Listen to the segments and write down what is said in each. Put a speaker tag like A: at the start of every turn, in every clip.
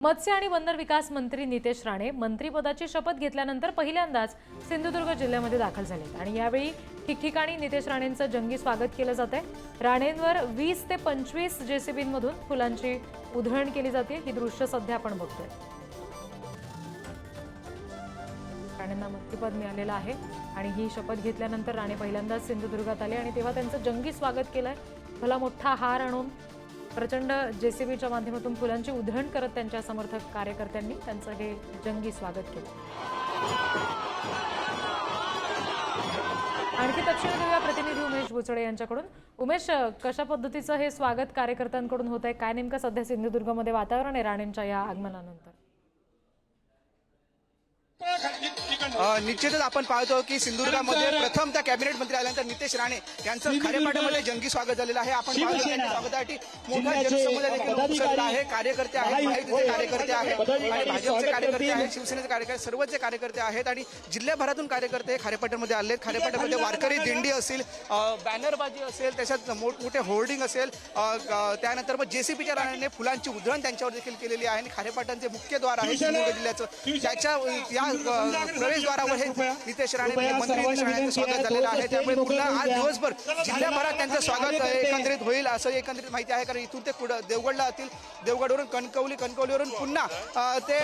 A: मत्स्य आणि बंदर विकास मंत्री नितेश राणे मंत्रिपदाची शपथ घेतल्यानंतर पहिल्यांदाच सिंधुदुर्ग जिल्ह्यामध्ये दाखल झाले आणि यावेळी ठिकठिकाणी नितेश राणेंचं जंगी स्वागत केलं जातंय। राणेंवर 20 ते 25 जेसीबींमधून फुलांची उधळण केली जाते। ही दृश्य सध्या आपण बघतोय। राणेंना मंत्रिपद मिळालेलं आहे आणि ही शपथ घेतल्यानंतर राणे पहिल्यांदाच सिंधुदुर्गात आले आणि तेव्हा त्यांचं जंगी स्वागत केलंय। भला मोठा हार आणून प्रचंड जेसीबीच्या माध्यमातून फुलांची उधळण करत त्यांच्या समर्थक कार्यकर्त्यांनी त्यांचं हे जंगी स्वागत केलं। आणखी तपशील घेऊया प्रतिनिधी उमेश बुचडे यांच्याकडून। उमेश, कशा पद्धतीचं हे स्वागत कार्यकर्त्यांकडून होत आहे? काय नेमकं सध्या सिंधुदुर्गमध्ये वातावरण आहे राणेंच्या या आगमनानंतर?
B: निश्चितच आपण पाहतो की सिंधुदुर्गामध्ये प्रथम त्या कॅबिनेट मंत्री आल्यानंतर नितेश राणे यांचं खारेपाट्यामध्ये जंगी स्वागत झालेलं आहे। आपण पाहतो त्यांच्या स्वागतासाठी मोठा जनसमुदाय देखील उपस्थित आहे। कार्यकर्ते आहेत, महायुतीचे कार्यकर्ते आहेत आणि भाजपचे कार्यकर्ते आहेत, शिवसेनेचे कार्यकर्ते, सर्वच जे कार्यकर्ते आहेत आणि जिल्ह्याभरातून कार्यकर्ते खारेपाट्यामध्ये आले आहेत। खारेपाट्यामध्ये वारकरी दिंडी असेल, बॅनरबाजी असेल, त्याच्यात मोठमोठे होर्डिंग असेल, त्यानंतर मग जेसीबीच्या राणाने फुलांची उधळण त्यांच्यावर देखील केलेली आहे आणि खारेपाट्याचे मुख्य द्वार आहे सिंधुदुर्ग जिल्ह्याचं, त्याच्या या प्रवेशद्वारावर हे नितेश राणे मंत्री नितेश राणेंचं स्वागत झालेलं आहे। त्यामुळे पुन्हा आज दिवसभर जिल्ह्याभरात त्यांचं स्वागत एकंदरीत होईल असं एकंदरीत माहिती आहे। कारण इथून ते देवगडला जातील, देवगडवरून कणकवलीवरून पुन्हा ते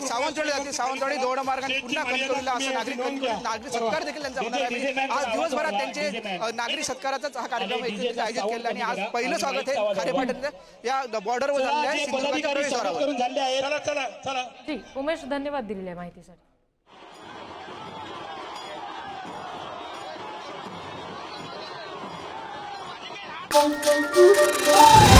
B: सावंतवाडी जातील, सावंतवाडी दौंड मार्गाने पुन्हा कणकवलीला असं नागरिक सत्कार देखील त्यांचा होणार आहे। आज दिवसभरात त्यांचे नागरिक सत्काराचाच हा कार्यक्रम आयोजित केला आणि आज पहिलं स्वागत हे खारेपाट्याच्या या बॉर्डरवर झालेलं आहे सिंधुदुर्गाच्या प्रवेशद्वारावर।
A: उमेश, धन्यवाद दिलेल्या माहितीसाठी।
C: Thank you.